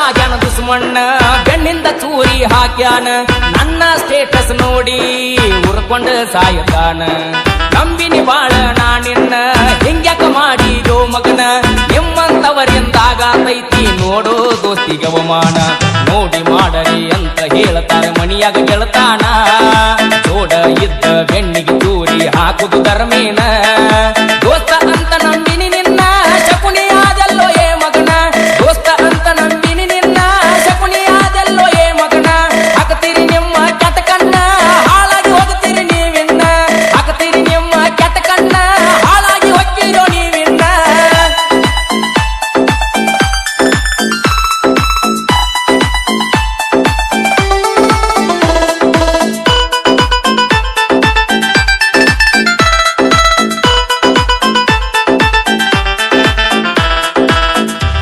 ಆಗ್ಯಾನ ದುಸ್ಮಣ್ಣ ಬೆನ್ನಿಂದ ಚೂರಿ ಹಾಕ್ಯಾನ ನನ್ನ ಸ್ಟೇಟಸ್ ನೋಡಿ ಉರ್ಕೊಂಡ ಸಾಯತಾನ ನಂಬಿನಿ ಬಾಳ ನಾನಿನ್ನ ಹಿಂಗ್ಯಾಕ ಮಾಡಿದೋ ಮಗನ ನಿಮ್ಮಂತವರಿಂದಾಗತೈತಿ ನೋಡೋ ದೋಸ್ತಿಗೆ ಅವಮಾನ ನೋಡಿ ಮಾಡರಿ ಅಂತ ಹೇಳ್ತಾರೆ ಮನಿಯಾಗ ಗೆಳತಾನ ಜೋಡ ಇದ್ದ ಬೆನ್ನಿಗೆ ಚೂರಿ ಹಾಕುದು ಧರ್ಮೇನ